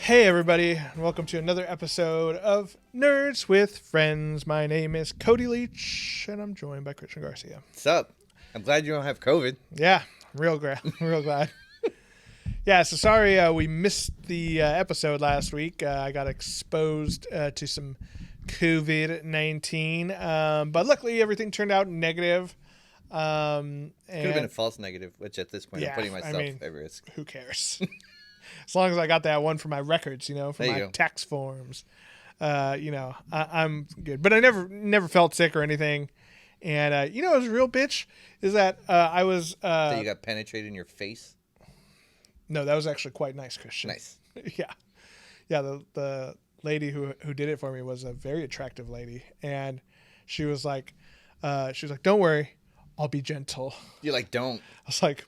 Hey everybody, and welcome to another episode of Nerds with Friends. My name is Cody Leach, and I'm joined by Christian Garcia. What's up? I'm glad you don't have COVID. Yeah, real glad. Yeah, so sorry we missed the episode last week. I got exposed to some COVID-19, but luckily everything turned out negative. Could have been a false negative, which at this point I'm putting myself at risk. Who cares? As long as I got that one for my records, for my tax forms, I'm good. But I never felt sick or anything. And, it was a real bitch is that I was... So you got penetrated in your face? No, that was actually quite nice, Christian. Nice. Yeah. Yeah, the lady who did it for me was a very attractive lady. And she was like, don't worry, I'll be gentle. You're like, don't. I was like...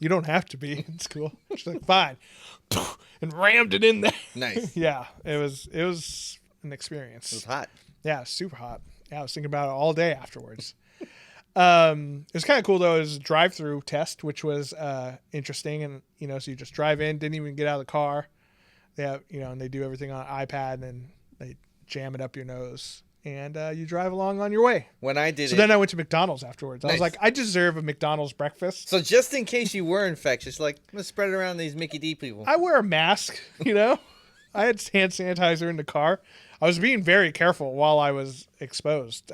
You don't have to be. It's cool. She's like, fine. And rammed it in there. Nice. Yeah. It was an experience. It was hot. Yeah, super hot. Yeah, I was thinking about it all day afterwards. It was kind of cool, though. It was a drive-through test, which was interesting. And, so you just drive in, didn't even get out of the car. They have, and they do everything on iPad, and then they jam it up your nose. And you drive along on your way. When I did then I went to McDonald's afterwards. Nice. I was like, I deserve a McDonald's breakfast. So just in case you were infectious, I'm going to spread it around these Mickey D people. I wear a mask, I had hand sanitizer in the car. I was being very careful while I was exposed.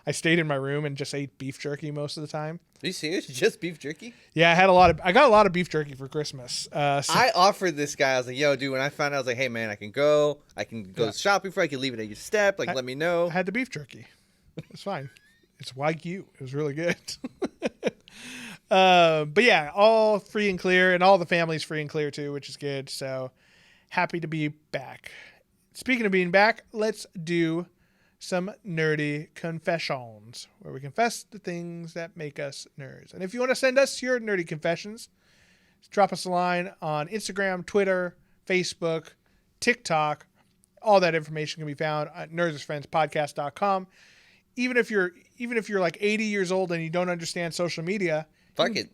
I stayed in my room and just ate beef jerky most of the time. Are you serious? Just beef jerky? Yeah, I got a lot of beef jerky for Christmas. I offered this guy, I was like, yo, dude, when I found out, I was like, hey, man, I can go shopping for it. I can leave it at your step. Let me know. I had the beef jerky. It's fine. It's Wagyu. It was really good. But yeah, all free and clear, and all the family's free and clear too, which is good. So happy to be back. Speaking of being back, let's do some nerdy confessions, where we confess the things that make us nerds. And if you want to send us your nerdy confessions, drop us a line on Instagram, Twitter, Facebook, TikTok. All that information can be found at nerdswithfriendspodcast.com. Even if you're like 80 years old and you don't understand social media,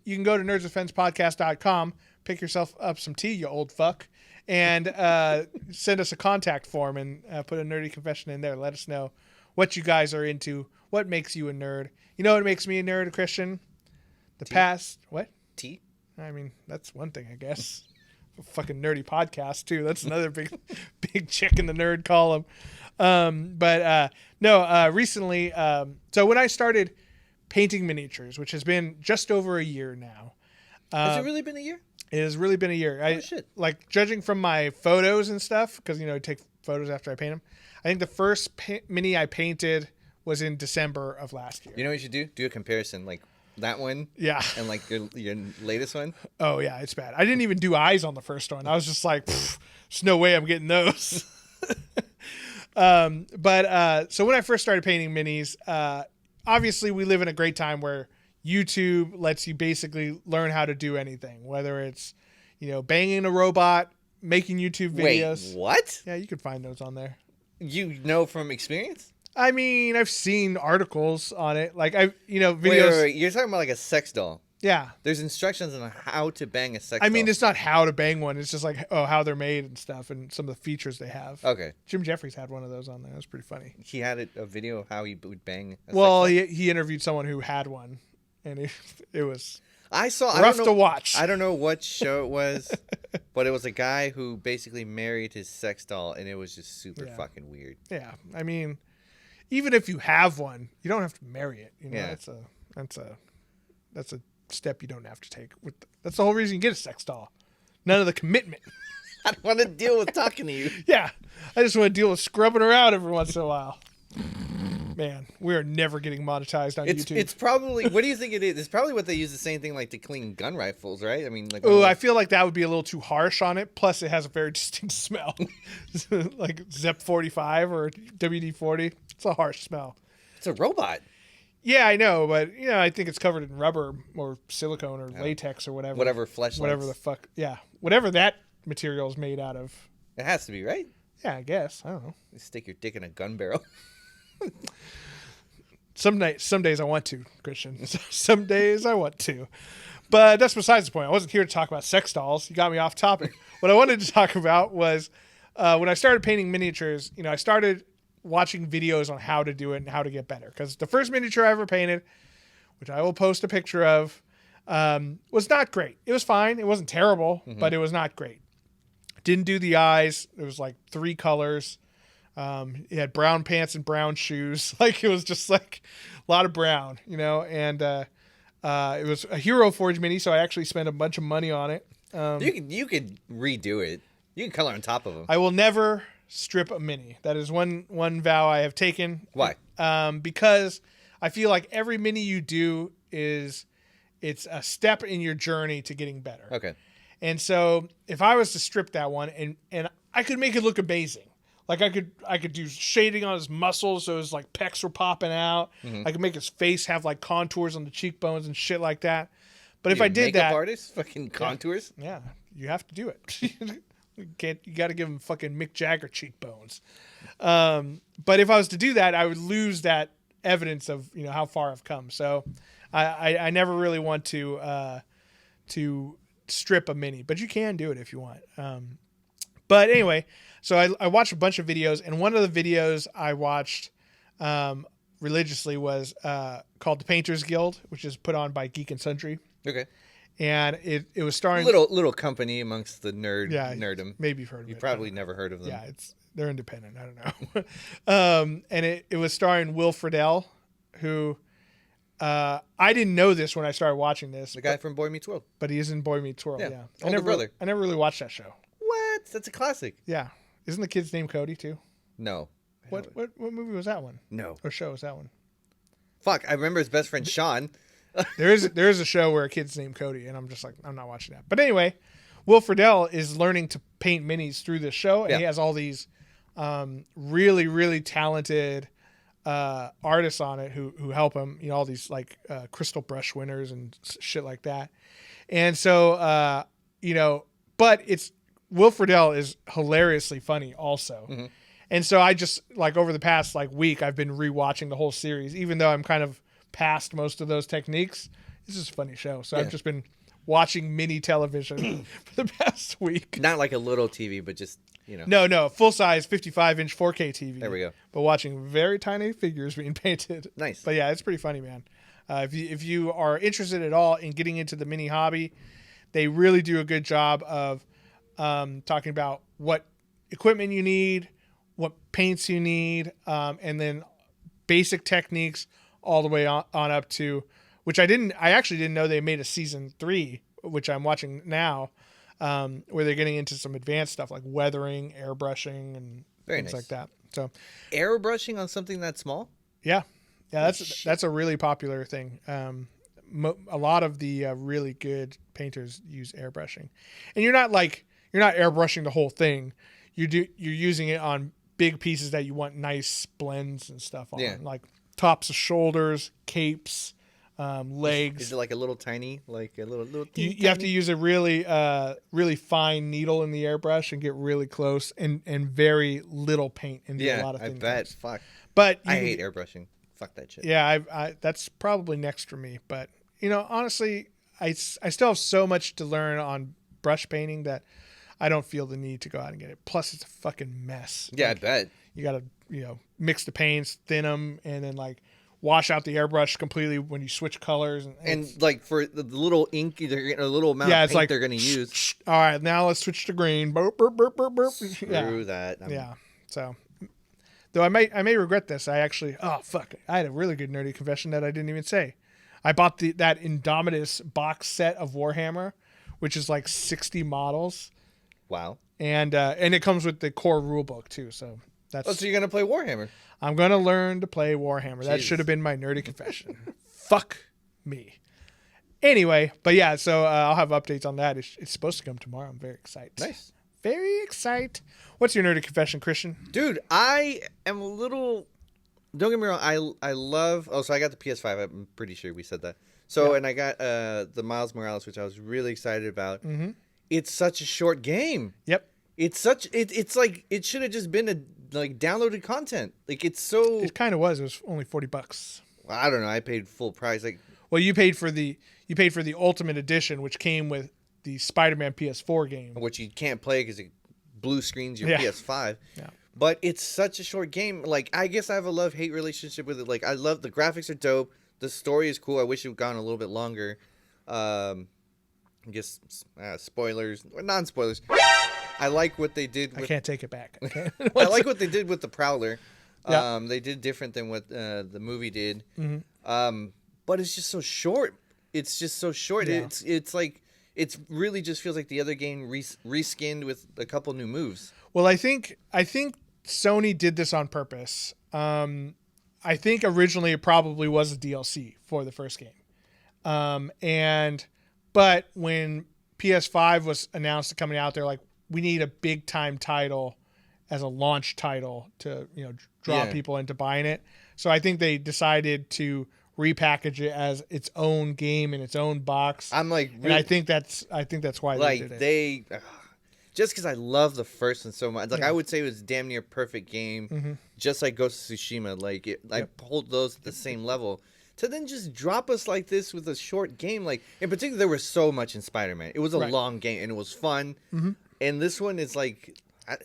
you can go to nerdswithfriendspodcast.com, pick yourself up some tea, you old fuck, and send us a contact form and put a nerdy confession in there. Let us know what you guys are into, what makes you a nerd. You know what makes me a nerd, Christian? What? Tea? I mean, that's one thing, I guess. A fucking nerdy podcast, too. That's another big chick in the nerd column. Recently, so when I started painting miniatures, which has been just over a year now. Has it really been a year? It has really been a year. Shit. Like, judging from my photos and stuff, because, I take photos after I paint them. I think the first mini I painted was in December of last year. You know what you should do? Do a comparison, like that one. Yeah. And like your latest one. Oh, yeah, it's bad. I didn't even do eyes on the first one. I was just like, there's no way I'm getting those. So when I first started painting minis, obviously we live in a great time where YouTube lets you basically learn how to do anything, whether it's, banging a robot, making YouTube videos. Wait, what? Yeah, you can find those on there. You know from experience? I mean, I've seen articles on it. Like, videos. Wait. You're talking about like a sex doll. Yeah. There's instructions on how to bang a sex doll. I mean, it's not how to bang one. It's just like, how they're made and stuff and some of the features they have. Okay. Jim Jeffries had one of those on there. It was pretty funny. He had a video of how he would bang a sex doll? Well, he interviewed someone who had one, and it was rough to watch. I don't know what show it was, but it was a guy who basically married his sex doll, and it was just super fucking weird. Yeah. I mean, even if you have one, you don't have to marry it. Yeah. That's a step you don't have to take. That's the whole reason you get a sex doll. None of the commitment. I don't want to deal with talking to you. Yeah. I just want to deal with scrubbing her out every once in a while. Man, we are never getting monetized on YouTube. It's probably, what do you think it is? It's probably what they use the same thing like to clean gun rifles, right? I mean, like. Oh, I feel like that would be a little too harsh on it. Plus, it has a very distinct smell. Like ZEP 45 or WD-40. It's a harsh smell. It's a robot. Yeah, I know, but I think it's covered in rubber or silicone or latex or whatever. Whatever fleshlights. Whatever the fuck. Yeah, whatever that material is made out of. It has to be, right? Yeah, I guess. I don't know. You stick your dick in a gun barrel. Some days I want to, Christian. Some days I want to. But that's besides the point. I wasn't here to talk about sex dolls. You got me off topic. What I wanted to talk about was when I started painting miniatures, I started watching videos on how to do it and how to get better. Because the first miniature I ever painted, which I will post a picture of, was not great. It was fine. It wasn't terrible, but it was not great. Didn't do the eyes. It was like 3 colors. It had brown pants and brown shoes. Like it was just like a lot of brown, and it was a Hero Forge mini, so I actually spent a bunch of money on it. You could redo it. You can color on top of them. I will never strip a mini. That is one vow I have taken. Why? Because I feel like every mini you do it's a step in your journey to getting better. Okay. And so if I was to strip that one and I could make it look amazing. Like I could do shading on his muscles so his like pecs were popping out. I could make his face have like contours on the cheekbones and shit like that. But if I did that, makeup artist, fucking contours. Yeah, you have to do it. You got to give him fucking Mick Jagger cheekbones. But if I was to do that, I would lose that evidence of how far I've come. So I never really want to strip a mini, but you can do it if you want. But anyway, so I watched a bunch of videos, and one of the videos I watched religiously was called The Painters Guild, which is put on by Geek and Sundry. Okay. And it was starring little company amongst the nerdom. Maybe you've heard of it. You probably never heard of them. Yeah, they're independent. I don't know. And it was starring Will Friedle, who I didn't know this when I started watching this. The guy from Boy Meets World. But he is in Boy Meets World. Yeah. Older brother. I never really watched that show. What? That's a classic. Yeah. Isn't the kid's name Cody too? No. What movie was that one? No. Or show was that one? Fuck, I remember his best friend Sean. There is a show where a kid's named Cody, and I'm just like, I'm not watching that. But anyway, Will Friedle is learning to paint minis through this show, and he has all these really, really talented artists on it who help him. All these like crystal brush winners and shit like that. And so but it's Will Friedle is hilariously funny also. Mm-hmm. And so I just like over the past like week I've been rewatching the whole series, even though I'm kind of past most of those techniques. This is a funny show. So I've just been watching mini television for the past week. Not like a little TV, but just, No, full size 55-inch 4K TV. There we go. But watching very tiny figures being painted. Nice. But yeah, it's pretty funny, man. If you are interested at all in getting into the mini hobby, they really do a good job of talking about what equipment you need, what paints you need, and then basic techniques all the way on up to, which I actually didn't know they made a season 3, which I'm watching now, where they're getting into some advanced stuff like weathering, airbrushing, and things like that. So airbrushing on something that small? Yeah, that's a really popular thing. A lot of the really good painters use airbrushing, and you're not airbrushing the whole thing. You're using it on big pieces that you want nice blends and stuff on, like tops of shoulders, capes, legs. Is it like a little tiny, like a little? You have to use a really really fine needle in the airbrush and get really close and very little paint and do a lot of things. I bet. Fuck. But I hate airbrushing. Fuck that shit. Yeah, I that's probably next for me. But honestly, I still have so much to learn on brush painting that I don't feel the need to go out and get it. Plus, it's a fucking mess. Yeah, I bet. You got to, mix the paints, thin them, and then like wash out the airbrush completely when you switch colors. And like for the little ink, a little amount of paint they're going to use. All right, now let's switch to green. Burp, burp, burp, burp, burp. Screw that. Yeah. So, though I may regret this. I had a really good nerdy confession that I didn't even say. I bought that Indomitus box set of Warhammer, which is like 60 models. Wow. And it comes with the core rule book too. So that's. So you're gonna play Warhammer? I'm gonna learn to play Warhammer. Jesus. That should have been my nerdy confession. Fuck me. Anyway, but yeah, so I'll have updates on that. It's supposed to come tomorrow. I'm very excited. Nice. Very excited. What's your nerdy confession, Christian? Dude, I am a little. Don't get me wrong. I love. Oh, so I got the PS5. I'm pretty sure we said that. So and I got the Miles Morales, which I was really excited about. Mm-hmm. It's such a short game. Yep. It's like it should have just been downloaded content. Like it's so. It kind of was. It was only $40. Well, I don't know. I paid full price. Well, you paid for the Ultimate Edition, which came with the Spider-Man PS4 game, which you can't play because it blue screens your Yeah. PS5. Yeah. But it's such a short game. Like, I guess I have a love-hate relationship with it. Like, I love the graphics are dope. The story is cool. I wish it had gone a little bit longer. I guess spoilers or non-spoilers. I like what they did. I can't take it back. I like what they did with the Prowler. Yeah. They did different than what the movie did. Mm-hmm. But it's just so short. It's just so short. Yeah. It's like it really just feels like the other game reskinned with a couple new moves. Well, I think Sony did this on purpose. I think originally it probably was a DLC for the first game. But when PS5 was announced coming out, they're like, we need a big time title as a launch title to, draw people into buying it. So I think they decided to repackage it as its own game in its own box. I'm like, and I think that's why they did it. Just because I love the first one so much. Like, I would say it was damn near perfect game, just like Ghost of Tsushima. Like, I hold those at the same level. To then just drop us like this with a short game. Like, in particular, there was so much in Spider-Man. It was a long game, and it was fun. And this one is like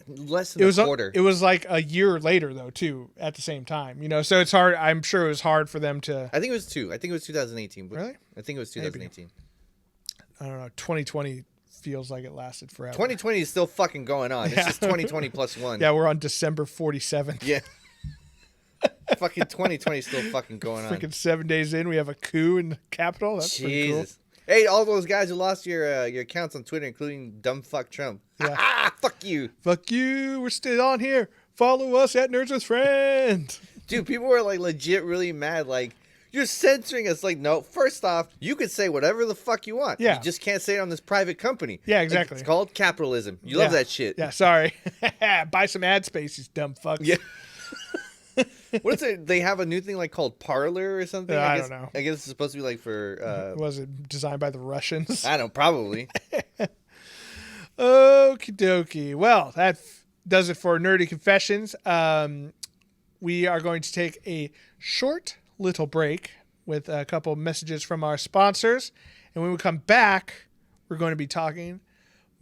less than a quarter. It was like a year later, though, too, at the same time. So it's hard. I'm sure it was hard for them to... I think it was 2. I think it was 2018. Really? I think it was 2018. Maybe. I don't know. 2020... feels like it lasted forever. 2020 is still fucking going on. It's just 2020 plus 1. Yeah, we're on December 47th. Yeah. Fucking 2020 is still fucking going on. Freaking 7 days in, we have a coup in the Capitol. That's pretty cool. Hey, all those guys who lost your accounts on Twitter, including dumb fuck Trump. Yeah. Fuck you. Fuck you. We're still on here. Follow us at Nerds with Friends. Dude, people were like legit really mad. Like, you're censoring us. Like, no, first off, you could say whatever the fuck you want. Yeah. You just can't say it on this private company. Yeah, exactly. Like, it's called capitalism. You love that shit. Yeah, sorry. Buy some ad space, you dumb fucks. Yeah. What is it? They have a new thing like called Parler or something? I don't know. I guess it's supposed to be like for... Was it designed by the Russians? I don't know, probably. Okie dokie. Well, that does it for Nerdy Confessions. We are going to take a short little break with a couple of messages from our sponsors. And when we come back, we're going to be talking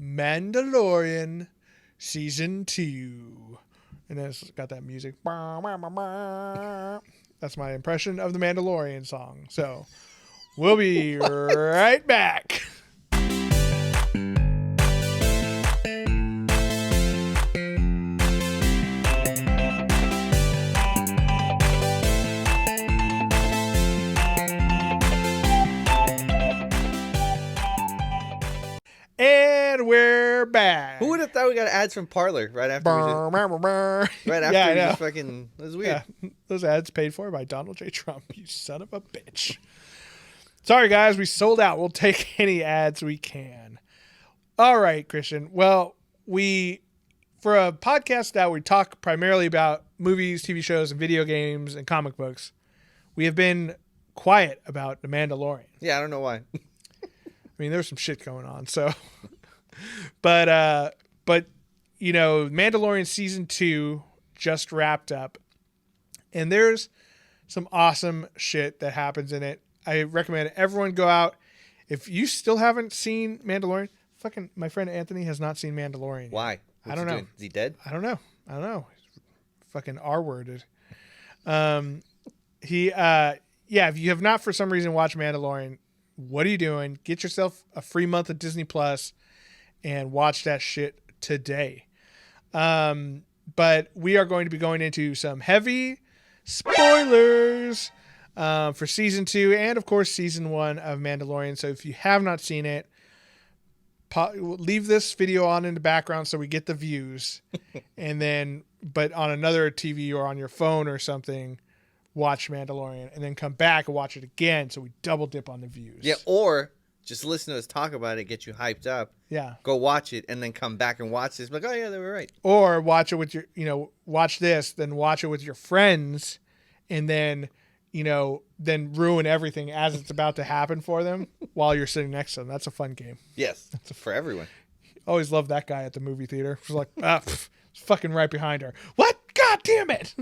Mandalorian Season 2. And then it's got that music. That's my impression of the Mandalorian song. So we'll be right back. And we're back. Who would have thought we got ads from Parler right after we just fucking... That was weird. Yeah, those ads paid for by Donald J. Trump, you son of a bitch. Sorry, guys, we sold out. We'll take any ads we can. All right, Christian. Well, for a podcast that we talk primarily about movies, TV shows, and video games and comic books, we have been quiet about The Mandalorian. Yeah, I don't know why. I mean, there's some shit going on, so. But Mandalorian Season 2 just wrapped up, and there's some awesome shit that happens in it. I recommend everyone go out. If you still haven't seen Mandalorian, fucking my friend Anthony has not seen Mandalorian. Why? I don't know. Doing? Is he dead? I don't know. Fucking R-worded. If you have not for some reason watched Mandalorian, what are you doing? Get yourself a free month of Disney Plus and watch that shit today. But we are going to be going into some heavy spoilers for Season 2 and, of course, Season 1 of Mandalorian. So if you have not seen it, leave this video on in the background so we get the views. But on another TV or on your phone or something, watch Mandalorian and then come back and watch it again so we double dip on the views. Yeah, or just listen to us talk about it, get you hyped up. Yeah. Go watch it and then come back and watch this. Like, oh yeah, they were right. Or watch it with your, watch this, then watch it with your friends and then, then ruin everything as it's about to happen for them while you're sitting next to them. That's a fun game. Yes, for everyone. Always loved that guy at the movie theater. It was like, it's fucking right behind her. What? God damn it.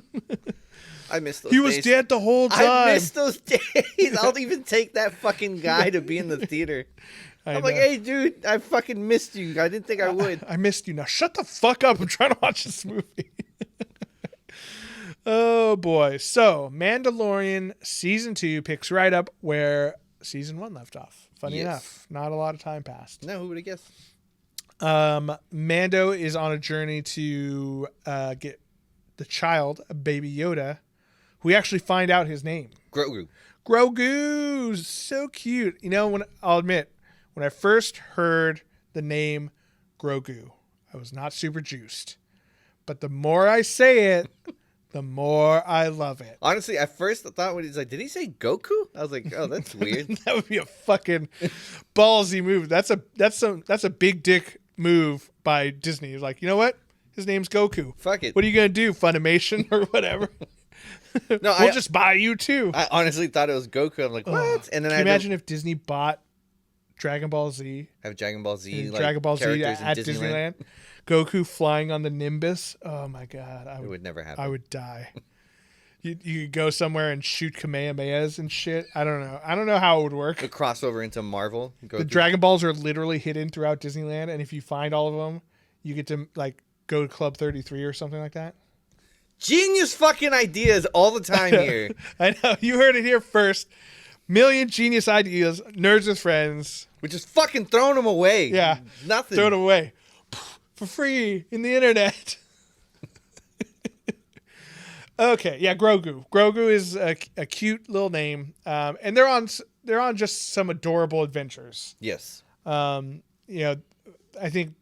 I miss those days. He was dead the whole time. I miss those days. I'll even take that fucking guy to be in the theater. I'm like, hey, dude, I fucking missed you. I didn't think I would. I missed you. Now shut the fuck up. I'm trying to watch this movie. Oh, boy. So, Mandalorian Season 2 picks right up where Season 1 left off. Funny enough, not a lot of time passed. No, who would have guessed? Mando is on a journey to get the child, Baby Yoda, who we actually find out his name. Grogu. Grogu. So cute. You know, I'll admit, when I first heard the name Grogu, I was not super juiced. But the more I say it, the more I love it. Honestly, at first I thought when he's like, did he say Goku? I was like, oh, that's weird. That would be a fucking ballsy move. That's a big dick move by Disney. He's like, you know what? His name's Goku. Fuck it. What are you gonna do? Funimation or whatever? No, we'll just buy you too. I honestly thought it was Goku. I'm like, what? And then Can you imagine if Disney bought Dragon Ball Z? Have Dragon Ball Z, like, Dragon Ball Z characters at in Disneyland. Goku flying on the Nimbus. Oh my god, It would never happen. I would die. You could go somewhere and shoot Kamehamehas and shit. I don't know how it would work. The crossover into Marvel. The Dragon Balls are literally hidden throughout Disneyland, and if you find all of them, you get to like go to Club 33 or something like that. Genius fucking ideas all the time here. I know, you heard it here first. Million genius ideas, nerds with friends. We're just fucking throwing them away. Yeah, Nothing. throw it away for free in the internet. Okay, yeah, Grogu. Grogu is a cute little name, and they're on just some adorable adventures. Yes. You know, I think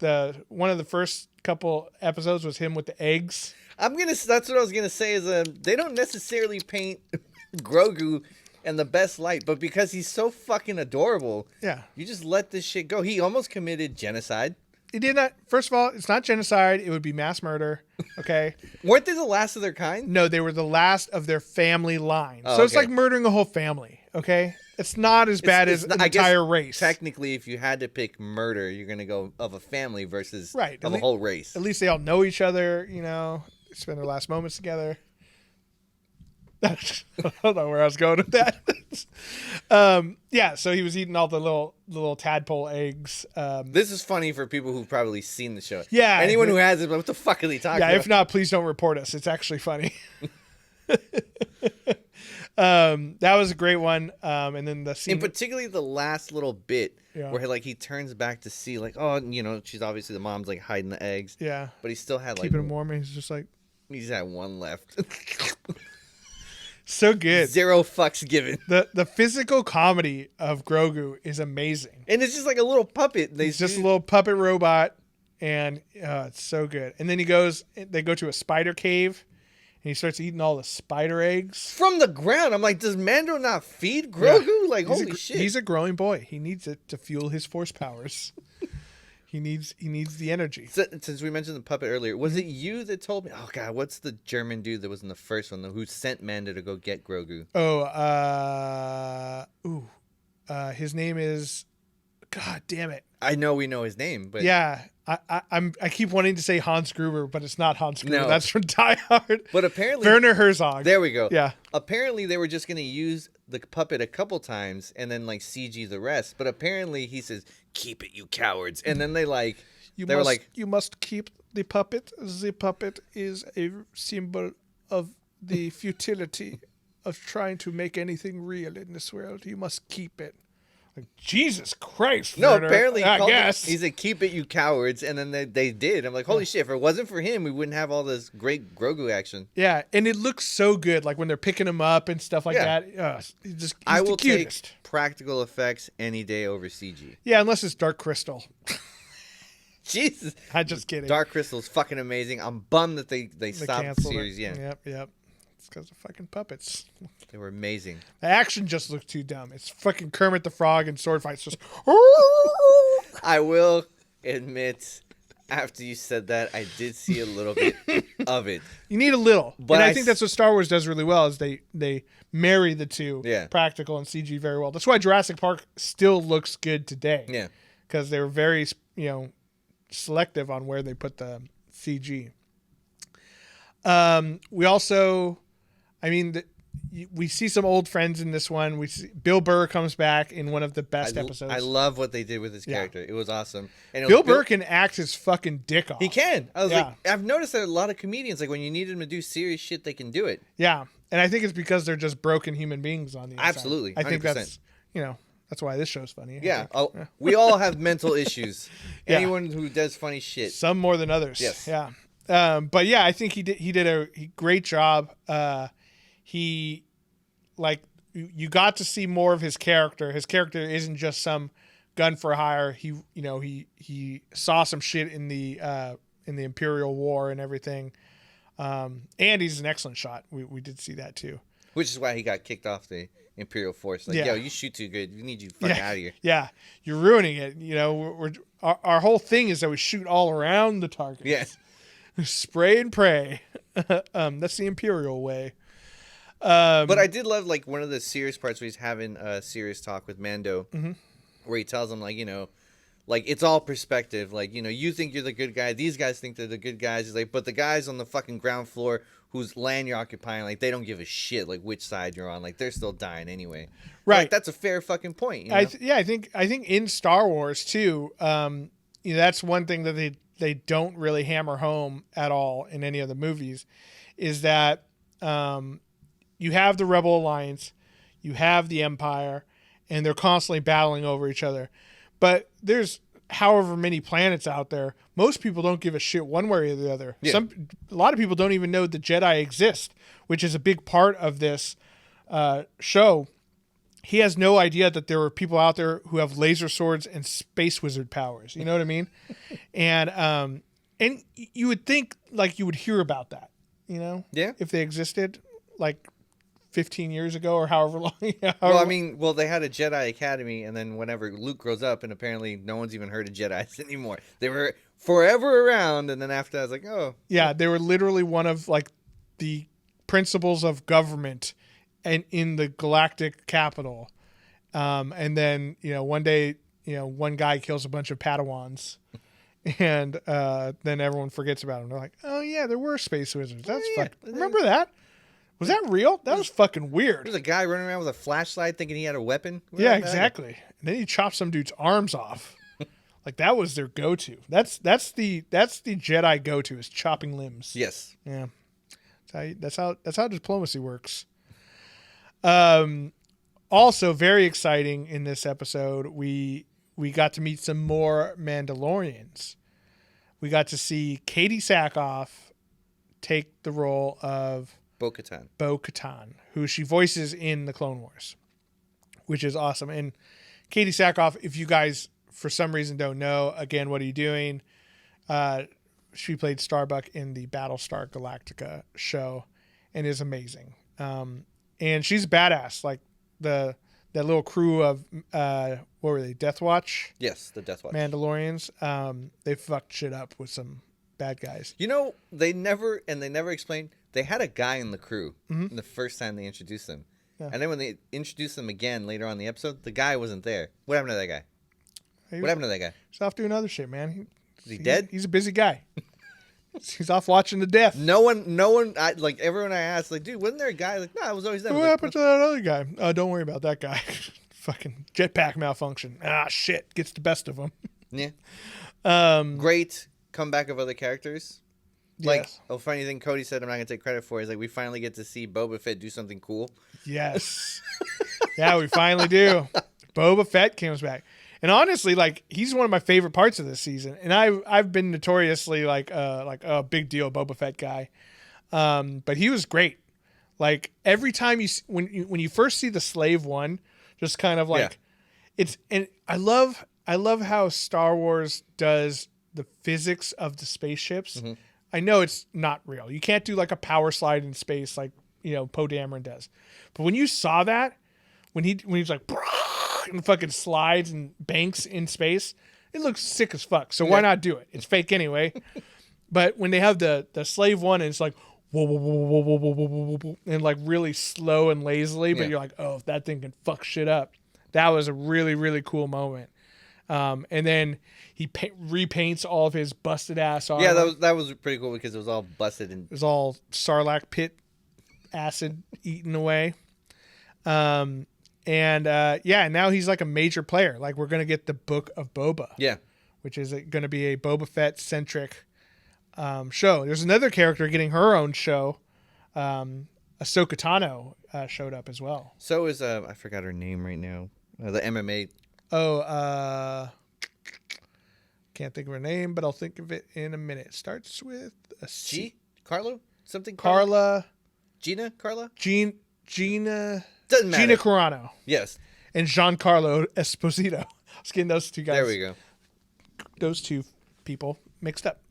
one of the first couple episodes was him with the eggs. That's what I was gonna say. Is they don't necessarily paint Grogu in the best light, but because he's so fucking adorable, Yeah, you just let this shit go. He almost committed genocide. he did not. First of all, it's not genocide; it would be mass murder. Okay. Weren't they the last of their kind? No, they were the last of their family line. Oh, so it's okay. like murdering a whole family. Okay, it's not as bad as an I guess entire race. Technically, if you had to pick murder, you're gonna go of a family versus Right. of a whole race. At least they all know each other. You know, spend their last moments together. I don't know where I was going with that. Yeah, so he was eating all the little tadpole eggs. This is funny for people who've probly seen the show. Yeah. Anyone who hasn't, what the fuck are they talking Yeah, about? if not, please don't report us. It's actually funny. That was a great one. And then the scene, and particularly the last little bit Yeah. where he turns back to see she's obviously the mom's like hiding the eggs. yeah, But he still had keeping him warm. And he's just like he's had one left. so good. 0 fucks given. The physical comedy of Grogu is amazing. And it's just like a little puppet. He's just a little puppet robot, and it's so good. And then they go to a spider cave, and he starts eating all the spider eggs. from the ground. I'm like, does Mando not feed Grogu? Yeah. Like, holy shit. He's a growing boy. He needs it to fuel his force powers. He needs the energy. Since we mentioned the puppet earlier, was it you that told me? Oh god, what's the German dude that was in the first one who sent Mando to go get Grogu? His name is, God damn it. I know we know his name, but Yeah, I keep wanting to say Hans Gruber, but it's not Hans Gruber. No. That's from Die Hard. But apparently, Werner Herzog. there we go. Yeah. Apparently, they were just gonna use the puppet a couple times and then like CG the rest. But apparently, he says, "Keep it, you cowards!" And then they were like, you must keep the puppet. The puppet is a symbol of the futility of trying to make anything real in this world. You must keep it. Like, Jesus Christ, No, Werner. apparently I guess. he said, "Keep it, you cowards," and then they did. I'm like, holy shit! If it wasn't for him, we wouldn't have all this great Grogu action. Yeah, and it looks so good, like when they're picking him up and stuff like Yeah. that. He's I the will cutest. take practical effects any day over CG. Yeah, unless it's Dark Crystal. Jesus, I'm just kidding. Dark Crystal's fucking amazing. I'm bummed that they They stopped the canceled series. it. Yeah, Yep. It's because of fucking puppets. they were amazing. The action just looks too dumb. It's fucking Kermit the Frog and sword fights. Just I will admit, after you said that, I did see a little bit of it. you need a little, But and I I think that's what Star Wars does really well. Is they marry the two, Yeah. practical and CG, very well. That's why Jurassic Park still looks good today. Yeah, because they were very selective on where they put the CG. We also, we see some old friends in this one. We see Bill Burr comes back in one of the best episodes. I love what they did with his character. It was awesome. And Bill Burr can act his fucking dick off. He can. I was like, I've noticed that a lot of comedians, like when you need them to do serious shit, they can do it. Yeah, and I think it's because they're just broken human beings on the inside. Absolutely, 100%. I think that's that's why this show's funny. Yeah, we all have mental issues. Anyone who does funny shit, some more than others. Yes. Yeah. But yeah, I think he did a great job. He you got to see more of his character. His character isn't just some gun for hire. He saw some shit in the Imperial War and everything. And he's an excellent shot. We did see that too. Which is why he got kicked off the Imperial Force. Like, yo, you shoot too good. We need you fucking out of here. Yeah, you're ruining it. Our whole thing is that we shoot all around the target. Yes. Spray and pray. That's the Imperial way. But I did love like one of the serious parts where he's having a serious talk with Mando, where he tells him like, like it's all perspective. Like, you think you're the good guy. These guys think they're the good guys. He's like, but the guys on the fucking ground floor whose land you're occupying, like they don't give a shit like which side you're on. Like they're still dying anyway. Right. Like, that's a fair fucking point. I think in Star Wars too. That's one thing that they don't really hammer home at all in any of the movies, is that you have the Rebel Alliance, you have the Empire, and they're constantly battling over each other. But there's however many planets out there. Most people don't give a shit one way or the other. Yeah. A lot of people don't even know the Jedi exist, which is a big part of this show. He has no idea that there are people out there who have laser swords and space wizard powers. You know what I mean? And you would think like you would hear about that, Yeah. if they existed like 15 years ago or however long. Well, they had a Jedi Academy, and then whenever Luke grows up, and apparently no one's even heard of Jedis anymore. They were forever around, and then after that, I was like, oh. Yeah, they were literally one of like the principles of government and in the galactic capital. And then, one day, one guy kills a bunch of Padawans, and then everyone forgets about him. They're like, oh yeah, there were space wizards. That's remember that? Was that real? That was fucking weird. There's a guy running around with a flashlight thinking he had a weapon. Yeah, exactly. And then he chopped some dude's arms off. Like that was their go-to. That's the Jedi go-to, is chopping limbs. Yes. Yeah. That's how diplomacy works. Also very exciting in this episode, we got to meet some more Mandalorians. We got to see Katie Sackhoff take the role of Bo-Katan, who she voices in the Clone Wars, which is awesome. And Katie Sackhoff, if you guys for some reason don't know, again, what are you doing? She played Starbuck in the Battlestar Galactica show and is amazing. And she's badass. Like that little crew of what were they? Death Watch? Yes, the Death Watch Mandalorians. They fucked shit up with some bad guys. They never explained. They had a guy in the crew the first time they introduced him. Yeah. And then when they introduced him again later on in the episode, the guy wasn't there. What happened to that guy? What happened to that guy? He's off doing other shit, man. Is he dead? He's a busy guy. He's off watching the death. No one, everyone I asked, like, dude, wasn't there a guy? Like, no, it was always them. What happened to that other guy? Don't worry about that guy. Fucking jetpack malfunction. Shit. Gets the best of him. Yeah. Great comeback of other characters. Like, yes. A funny thing Cody said I'm not going to take credit for is, like, we finally get to see Boba Fett do something cool. Yes. Yeah, we finally do. Boba Fett comes back. And honestly, like, he's one of my favorite parts of this season. And I've been notoriously, like a big deal Boba Fett guy. But he was great. Like, every time when you first see the Slave One, just kind of like, and I love how Star Wars does the physics of the spaceships. Mm-hmm. I know it's not real. You can't do like a power slide in space like, Poe Dameron does. But when you saw that, when he's like, and fucking slides and banks in space, it looks sick as fuck. So why not do it? It's fake anyway. But when they have the Slave One and it's like, whoa, whoa, whoa, whoa, whoa, whoa, whoa, whoa, and like really slow and lazily, but you're like, oh, that thing can fuck shit up. That was a really, really cool moment. And then he repaints all of his busted ass armor. Yeah, that was pretty cool because it was all busted and it was all Sarlacc pit acid eaten away. And now he's like a major player. Like we're gonna get the Book of Boba. Yeah. Which is going to be a Boba Fett centric show. There's another character getting her own show. Ahsoka Tano showed up as well. So is I forgot her name right now. The MMA. Can't think of her name, but I'll think of it in a minute. It starts with a C. G? Carlo? Something? Carla. Gina? Carla? Gina. Doesn't matter. Gina Carano. Yes. And Giancarlo Esposito. I was getting those two guys. There we go. Those two people mixed up.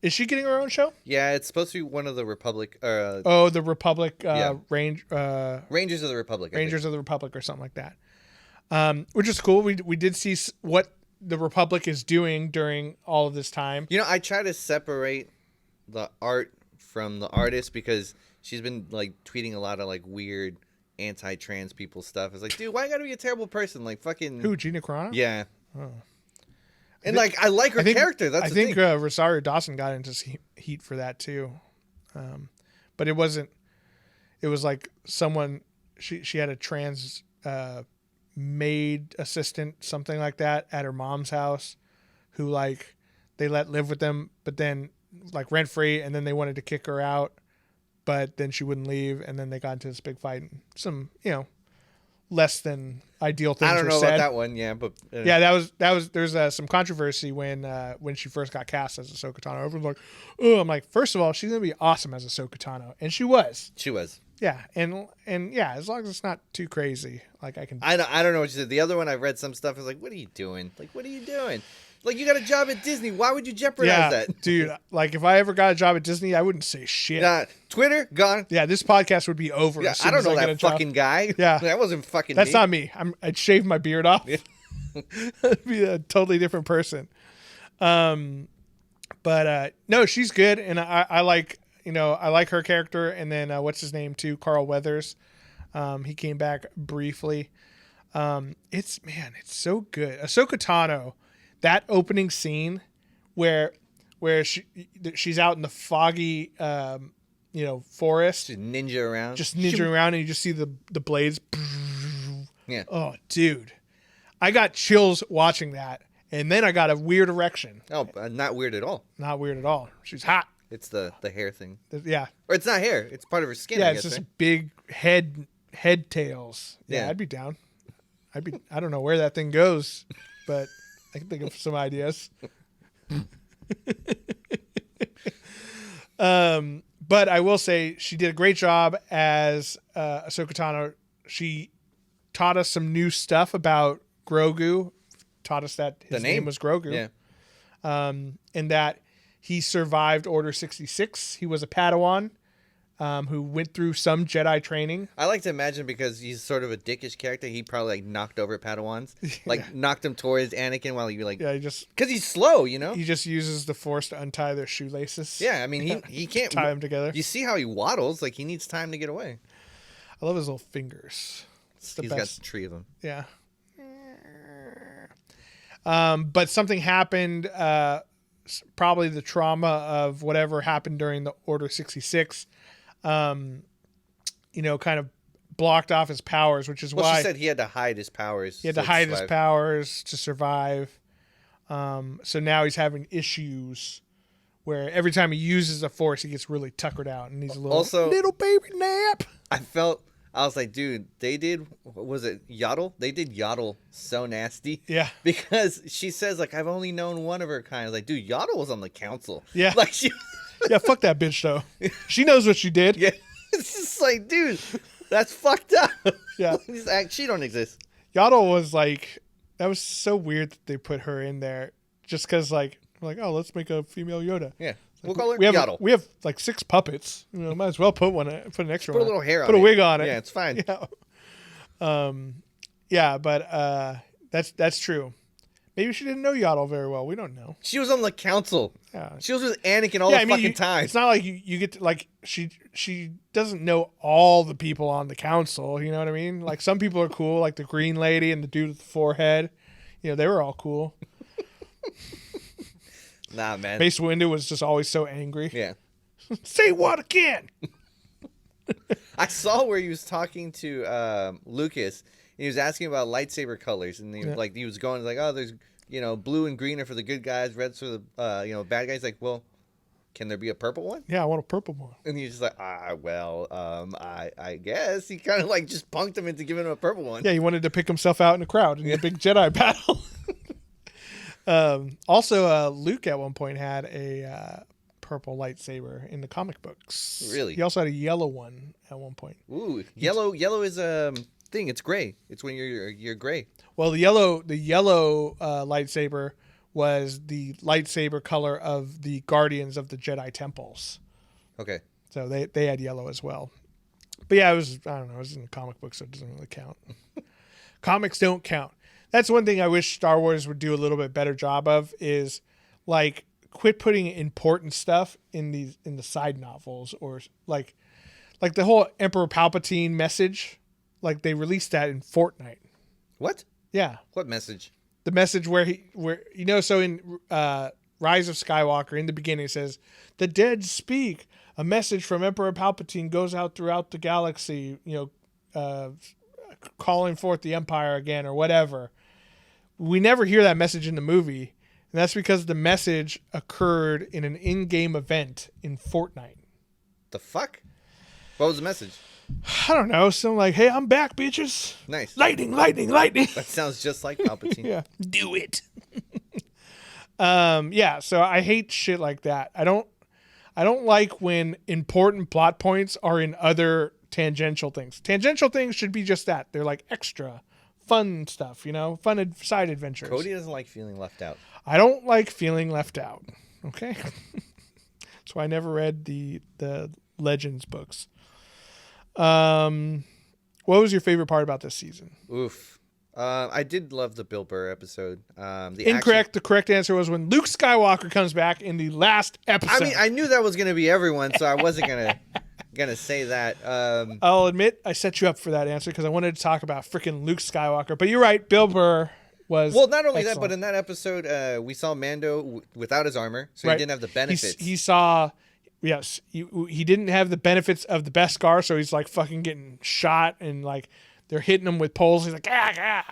Is she getting her own show? Yeah, it's supposed to be one of the Republic. The Republic Yeah. Rangers of the Republic. Rangers of the Republic or something like that. Which is cool. We did see what the Republic is doing during all of this time. You know, I try to separate the art from the artist because she's been like tweeting a lot of like weird anti-trans people stuff. It's like, dude, why you gotta be a terrible person? Like fucking Who, Gina Carano? Yeah. Oh. And like I like her character. That's I the think thing. Rosario Dawson got into heat for that too, but it wasn't. It was like someone she had a trans maid assistant, something like that, at her mom's house, who like they let live with them, but then like rent free, and then they wanted to kick her out, but then she wouldn't leave, and then they got into this big fight. And some less than ideal things. I don't were know said. about that one, yeah, but Yeah, that was. There's some controversy when she first got cast as Ahsoka Tano. Everyone's like, "Oh," I'm like, first of all, she's gonna be awesome as Ahsoka Tano, and she was. She was. Yeah, and yeah, as long as it's not too crazy, like I can. I don't know what you said. The other one I read some stuff. I was like, what are you doing? Like, what are you doing? Like, you got a job at Disney. Why would you jeopardize that? Dude, like if I ever got a job at Disney, I wouldn't say shit. Twitter gone. Yeah, this podcast would be over. Yeah, as soon I don't as know get that a job. fucking guy. Yeah, that wasn't fucking. That's me. not me. I'd shave my beard off. Yeah. I'd be a totally different person. But no, she's good, and I like I like her character. And then what's his name too? Carl Weathers. He came back briefly. It's so good. Ahsoka Tano, that opening scene where she's out in the foggy forest, Just ninja around, and you just see the blades. Yeah. Oh, dude, I got chills watching that, and then I got a weird erection. Oh, not weird at all. Not weird at all. She's hot. It's the hair thing. Yeah. Or it's not hair. It's part of her skin. Yeah, I it's guess, just right? big head tails. Yeah, I'd be down. I don't know where that thing goes, but I can think of some ideas. But I will say she did a great job as Ahsoka Tano. She taught us some new stuff about Grogu. Taught us that his name was Grogu. Yeah. And that he survived Order 66. He was a Padawan who went through some Jedi training. I like to imagine, because he's sort of a dickish character, he probably like knocked over Padawans, like knocked him towards Anakin while he like. Yeah, because he's slow, He just uses the Force to untie their shoelaces. Yeah, I mean he can't tie them together. You see how he waddles? Like he needs time to get away. I love his little fingers. It's the He's best. got 3 of them. Yeah. But something happened. Probably the trauma of whatever happened during the Order 66. Kind of blocked off his powers, which is why she said he had to hide his powers. He had to hide his powers to survive. So now he's having issues where every time he uses a Force, he gets really tuckered out and needs a little baby nap. I was like, dude, they did, was it Yaddle? They did Yaddle so nasty. Yeah. Because she says, like, I've only known one of her kind. I was like, dude, Yaddle was on the council. Yeah. Like, she... Yeah, fuck that bitch, though. She knows what she did. Yeah. It's just like, dude, that's fucked up. Yeah. She don't exist. Yaddle was like, that was so weird that they put her in there just because, like, oh, let's make a female Yoda. Yeah. Like, we'll call her Yaddle. We have like 6 puppets. Might as well put an extra put one. A little hair on it. Put a wig on it. Yeah, it's fine. Yeah. But that's true. Maybe she didn't know Yaddle very well. We don't know. She was on the council. Yeah. She was with Anakin all the fucking time. It's not like you get to, like, she doesn't know all the people on the council. You know what I mean? Like, some people are cool, like the green lady and the dude with the forehead. They were all cool. Nah, man. Mace Windu was just always so angry. Yeah. Say what again? I saw where he was talking to Lucas, and he was asking about lightsaber colors, and he was going like, oh, there's blue and green are for the good guys, red's for the bad guys. Like, well, can there be a purple one? Yeah, I want a purple one. And he's just like, I guess. He kind of like just punked him into giving him a purple one. Yeah, he wanted to pick himself out in the crowd in the big Jedi battle. Also, Luke at one point had a purple lightsaber in the comic books. Really? He also had a yellow one at one point. Ooh, yellow is a thing. It's gray. It's when you're gray. Well, the yellow lightsaber was the lightsaber color of the Guardians of the Jedi Temples. Okay. So they had yellow as well. But yeah, it was in the comic books, so it doesn't really count. Comics don't count. That's one thing I wish Star Wars would do a little bit better job of is like quit putting important stuff in the side novels, or like the whole Emperor Palpatine message. Like they released that in Fortnite. What? Yeah. What message? The message where so in Rise of Skywalker in the beginning it says, "The dead speak. A message from Emperor Palpatine goes out throughout the galaxy, calling forth the Empire again," or whatever. We never hear that message in the movie, and that's because the message occurred in an in-game event in Fortnite. The fuck? What was the message? I don't know. Something like, "Hey, I'm back, bitches. Nice. Lightning, lightning, lightning." That sounds just like Palpatine. Yeah. Do it. Yeah, so I hate shit like that. I don't like when important plot points are in other tangential things. Tangential things should be just that. They're like extra fun stuff, fun side adventures. Cody doesn't like feeling left out. I don't like feeling left out. Okay. That's why I never read the Legends books. What was your favorite part about this season? Oof. I did love the Bill Burr episode. Incorrect. The correct answer was when Luke Skywalker comes back in the last episode. I mean, I knew that was going to be everyone, so I wasn't gonna say that. I'll admit I set you up for that answer because I wanted to talk about freaking Luke Skywalker. But you're right, Bill Burr was not only excellent. that, but in that episode, we saw Mando without his armor, so he didn't have the benefits. He saw. Yes, he didn't have the benefits of the Beskar, so he's like fucking getting shot and like they're hitting him with poles. He's like, and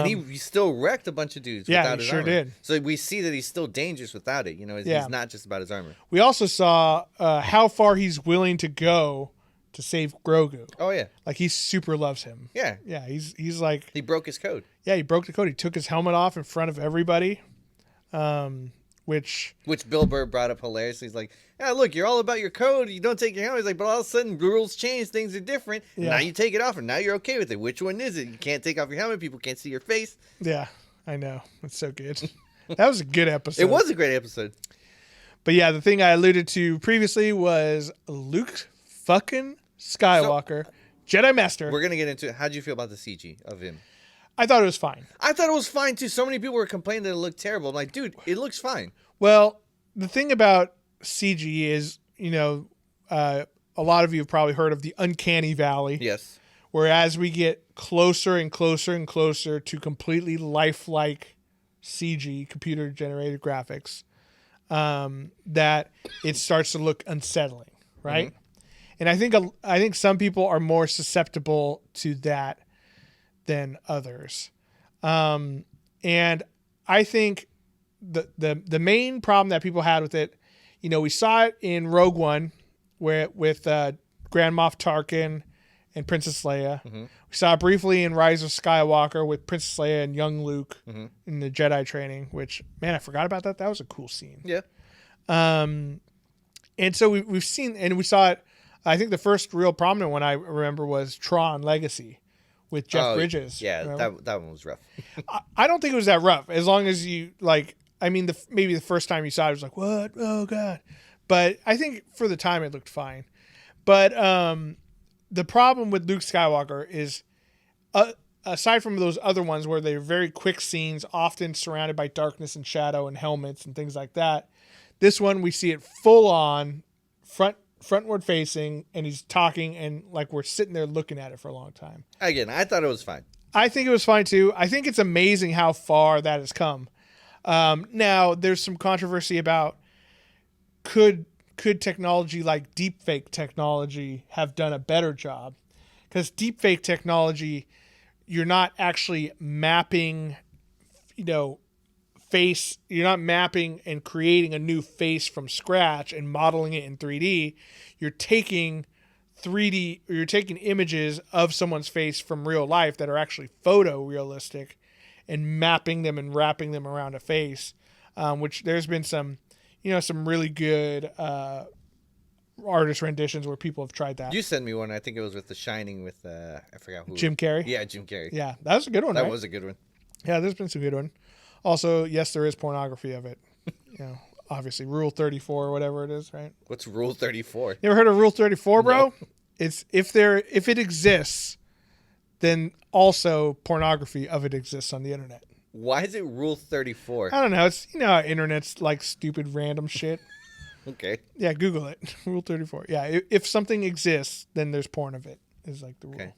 he still wrecked a bunch of dudes without his armor. Did. So we see that he's still dangerous without it. He's not just about his armor. We also saw how far he's willing to go to save Grogu. Oh yeah, like he super loves him. Yeah, yeah. He's like he broke his code. Yeah, he broke the code. He took his helmet off in front of everybody. Which Bill Burr brought up hilariously. He's like, "Yeah, look, you're all about your code. You don't take your helmet." He's like, "But all of a sudden, rules change. Things are different. Yeah. Now you take it off, and now you're okay with it. Which one is it? You can't take off your helmet. People can't see your face." Yeah, I know. It's so good. That was a good episode. It was a great episode. But yeah, the thing I alluded to previously was Luke fucking Skywalker, Jedi Master. We're gonna get into it. How'd you feel about the CG of him? I thought it was fine. I thought it was fine too. So many people were complaining that it looked terrible. I'm like, dude, it looks fine. Well, the thing about CG is, a lot of you have probably heard of the uncanny valley. Yes. Whereas we get closer and closer and closer to completely lifelike CG, computer-generated graphics, that it starts to look unsettling, right? Mm-hmm. And I think some people are more susceptible to that than others. And I think the main problem that people had with it, we saw it in Rogue One with Grand Moff Tarkin and Princess Leia. Mm-hmm. We saw it briefly in Rise of Skywalker with Princess Leia and young Luke in the Jedi training, which, man, I forgot about that. That was a cool scene. Yeah. And so we've seen, and we saw it, I think the first real prominent one I remember was Tron Legacy with Jeff Bridges. Yeah, that one was rough. I don't think it was that rough. As long as you, maybe the first time you saw it, it was like, what? Oh, God. But I think for the time it looked fine. But the problem with Luke Skywalker is, aside from those other ones where they're very quick scenes, often surrounded by darkness and shadow and helmets and things like that, this one we see it full on, frontward facing, and he's talking, and like we're sitting there looking at it for a long time. Again, I thought it was fine. I think it was fine too. I think it's amazing how far that has come. Now there's some controversy about could could technology like deepfake technology have done a better job? Because deepfake technology, you're not actually mapping, face. You're not mapping and creating a new face from scratch and modeling it in 3D. You're taking 3D, or you're taking images of someone's face from real life that are actually photorealistic and mapping them and wrapping them around a face, which there's been some really good artist renditions where people have tried that. You sent me one. I think it was with The Shining with I forgot who. Jim Carrey. Yeah, Jim Carrey. Yeah, that was a good one. That right? was a good one. Yeah, there's been some good one. Also, yes, there is pornography of it. Obviously, Rule 34 or whatever it is, right? What's Rule 34? You ever heard of Rule 34, bro? No. It's if it exists, then also pornography of it exists on the internet. Why is it Rule 34? I don't know. It's how internet's like stupid random shit. Okay. Yeah, Google it. Rule 34. Yeah, if something exists, then there's porn of it. Is like the rule. Okay.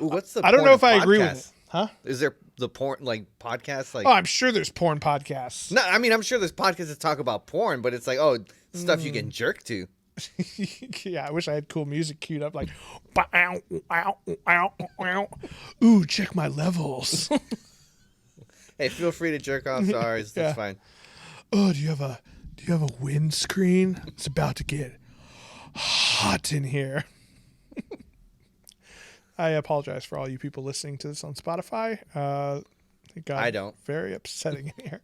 Ooh, what's the? I don't know if I podcast? agree with it. Huh? Is there the porn like podcasts like? Oh, I'm sure there's porn podcasts. No, I mean I'm sure there's podcasts that talk about porn, but it's like stuff you get jerked to. Yeah, I wish I had cool music queued up like, bow, ow, ow, ow. Ooh, check my levels. Hey, feel free to jerk off to ours. That's fine. Oh, do you have a windscreen? It's about to get hot in here. I apologize for all you people listening to this on Spotify. It got I don't. very upsetting in here.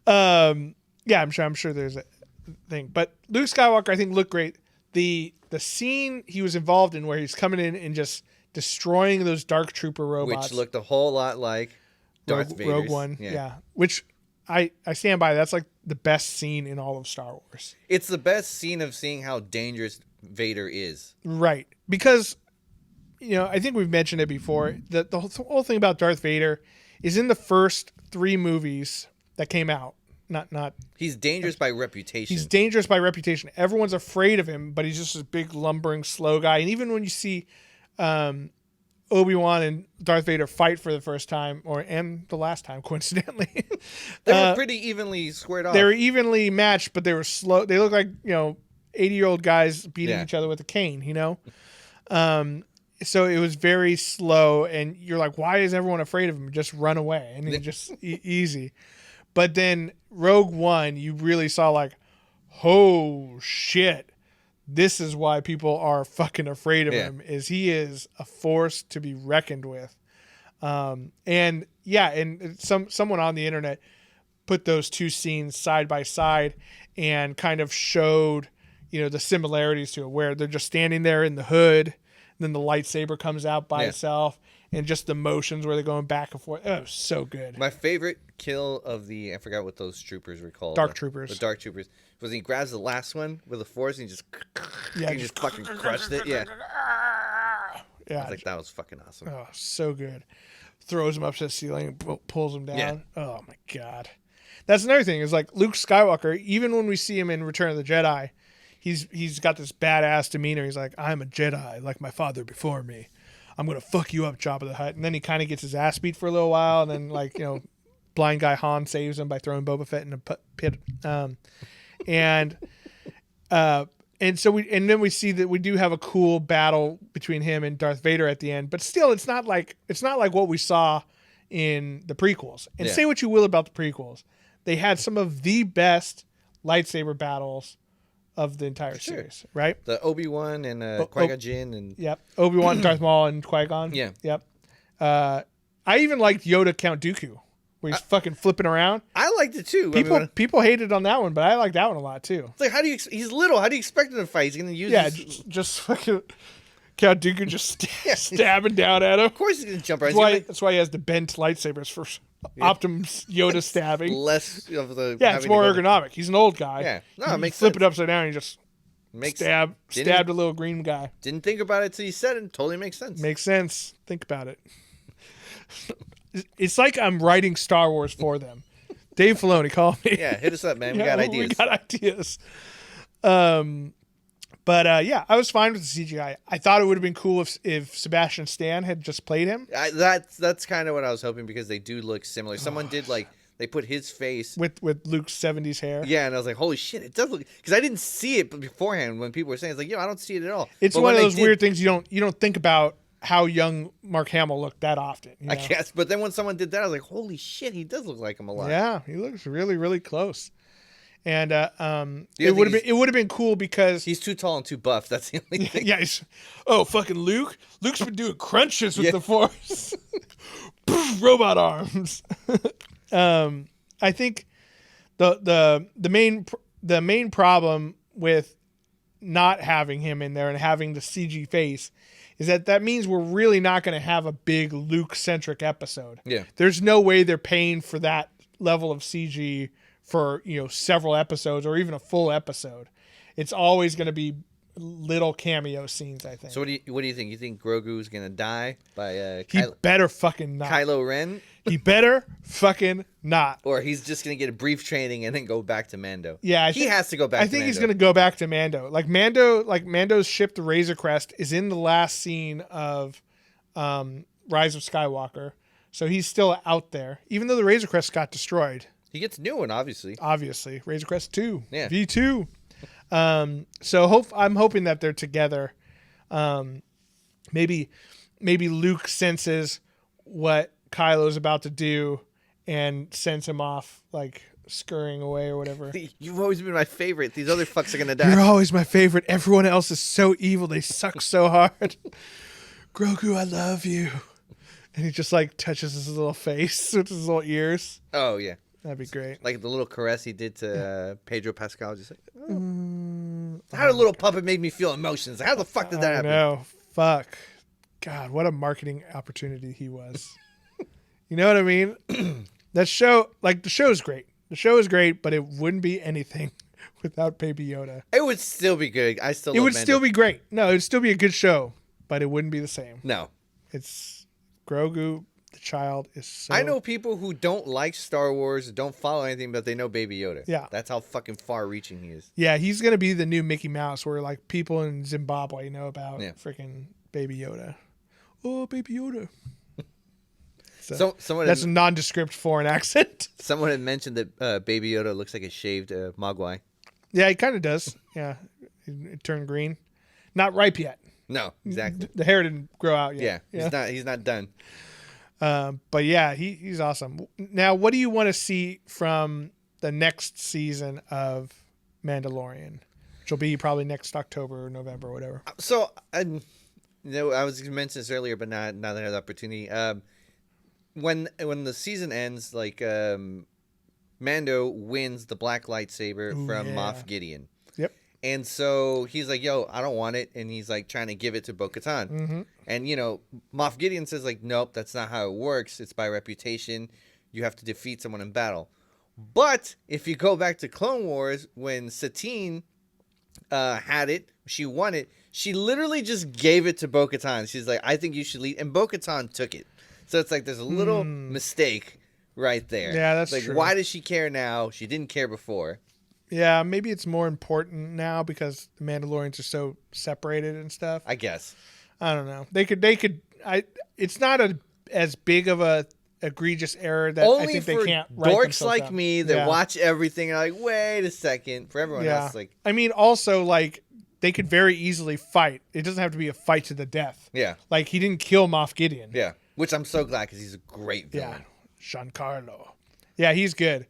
Yeah, I'm sure there's a thing, but Luke Skywalker I think looked great. The scene he was involved in where he's coming in and just destroying those Dark Trooper robots, Which looked a whole lot like Darth Vader's. Rogue One, yeah. Which I stand by. That's like the best scene in all of Star Wars. It's the best scene of seeing how dangerous Vader is. Right, because I think we've mentioned it before. The whole thing about Darth Vader is in the first 3 movies that came out. Not. He's dangerous by reputation. He's dangerous by reputation. Everyone's afraid of him, but he's just this big lumbering, slow guy. And even when you see Obi-Wan and Darth Vader fight for the first time, and the last time, coincidentally, they were pretty evenly squared off. They were evenly matched, but they were slow. They look like 80-year-old guys beating each other with a cane. So it was very slow, and you're like, why is everyone afraid of him? Just run away, and it's just easy. But then Rogue One, you really saw like, oh shit, this is why people are fucking afraid of him. Is he is a force to be reckoned with. And someone on the internet put those 2 scenes side by side and kind of showed the similarities to it, where they're just standing there in the hood. Then the lightsaber comes out by itself, and just the motions where they're going back and forth. Oh, so good. My favorite kill of I forgot what those troopers were called. Dark Troopers. The Dark Troopers. Was he grabs the last one with a force and he just fucking crushed it. Yeah. Yeah. I was like, that was fucking awesome. Oh, so good. Throws him up to the ceiling and pulls him down. Yeah. Oh, my God. That's another thing is like Luke Skywalker, even when we see him in Return of the Jedi, he's got this badass demeanor. He's like, I'm a Jedi, like my father before me. I'm going to fuck you up, Jabba the Hutt. And then he kind of gets his ass beat for a little while. And then, blind guy Han saves him by throwing Boba Fett in a pit. And then we see that we do have a cool battle between him and Darth Vader at the end. But still, it's not like what we saw in the prequels. And say what you will about the prequels. They had some of the best lightsaber battles of the entire series, right? The Obi-Wan and Qui-Gon Jinn and Obi-Wan, Darth Maul, and Qui-Gon. Yeah. Yep. I even liked Yoda Count Dooku, where he's fucking flipping around. I liked it too. People hated on that one, but I like that one a lot too. It's like, he's little. How do you expect him to fight? He's going to use just fucking Count Dooku just stabbing down at him. Of course he's going to jump around. That's why he has the bent lightsabers for Optimus Yoda stabbing. Less of the... Yeah, it's more ergonomic. He's an old guy. Yeah. No, it makes sense. Flip it upside down and you just stabbed a little green guy. Didn't think about it till you said it. Totally makes sense. Makes sense. Think about it. It's like I'm writing Star Wars for them. Dave Filoni, call me. Yeah, hit us up, man. We got ideas. We got ideas. But I was fine with the CGI. I thought it would have been cool if Sebastian Stan had just played him. That's kind of what I was hoping, because they do look similar. Someone did like they put his face with Luke's 70s hair. Yeah, and I was like, holy shit, it does look, because I didn't see it beforehand when people were saying, it's like, I don't see it at all. It's but one of those weird things you don't think about how young Mark Hamill looked that often. I guess, but then when someone did that, I was like, holy shit, he does look like him a lot. Yeah, he looks really, really close. And it would have been cool because he's too tall and too buff. That's the only thing. Yeah. Fucking Luke. Luke's been doing crunches with the Force. Robot arms. I think the main problem with not having him in there and having the CG face is that means we're really not going to have a big Luke-centric episode. Yeah. There's no way they're paying for that level of CG for, several episodes or even a full episode. It's always going to be little cameo scenes, I think. So what do you think? You think Grogu's going to die by he better fucking not. Kylo Ren? He better fucking not. Or he's just going to get a brief training and then go back to Mando. Yeah, he has to go back to Mando. I think he's going to go back to Mando. Mando's ship, the Razor Crest, is in the last scene of Rise of Skywalker. So he's still out there, even though the Razor Crest got destroyed. He gets a new one, obviously. Razor Crest 2. Yeah. V2. So I'm hoping that they're together. Maybe Luke senses what Kylo's about to do and sends him off, like scurrying away or whatever. You've always been my favorite. These other fucks are gonna die. You're always my favorite. Everyone else is so evil. They suck so hard. Grogu, I love you. And he just like touches his little face with his little ears. Oh yeah. That'd be great. Like the little caress he did to Pedro Pascal. Just like, how did a little puppet make me feel emotions? How the fuck did that happen? No, fuck. God, what a marketing opportunity he was. You know what I mean? The show is great. The show is great, but it wouldn't be anything without Baby Yoda. It would still be good. It would still be great. No, it would still be a good show, but it wouldn't be the same. No. It's Grogu. The child is so... I know people who don't like Star Wars, don't follow anything, but they know Baby Yoda. Yeah. That's how fucking far-reaching he is. Yeah, he's going to be the new Mickey Mouse where, like, people in Zimbabwe know about freaking Baby Yoda. Oh, Baby Yoda. So that's a nondescript foreign accent. Someone had mentioned that Baby Yoda looks like a shaved Mogwai. Yeah, he kind of does. Yeah, it turned green. Not ripe yet. No, exactly. The hair didn't grow out yet. Yeah, he's not done. But yeah, he's awesome. Now, what do you want to see from the next season of Mandalorian, which will be probably next October or November or whatever? So, I was going to mention this earlier, but now that I have the opportunity, when the season ends, like Mando wins the black lightsaber from Moff Gideon. Yep. And so he's like, yo, I don't want it. And he's like trying to give it to Bo-Katan. Mm-hmm. And, Moff Gideon says like, nope, that's not how it works. It's by reputation. You have to defeat someone in battle. But if you go back to Clone Wars, when Satine had it, she won it. She literally just gave it to Bo-Katan. She's like, I think you should lead. And Bo-Katan took it. So it's like there's a little mistake right there. Yeah, that's like, true. Why does she care now? She didn't care before. Yeah, maybe it's more important now because the Mandalorians are so separated and stuff. I guess. I don't know. They could. It's not as big of a egregious error that only I think for they can't write dorks like out. me that watch everything and are like, wait a second. For everyone else, like, I mean, also like they could very easily fight. It doesn't have to be a fight to the death. Yeah. Like he didn't kill Moff Gideon. Yeah. Which I'm so glad because he's a great villain. Yeah. Giancarlo. Yeah, he's good.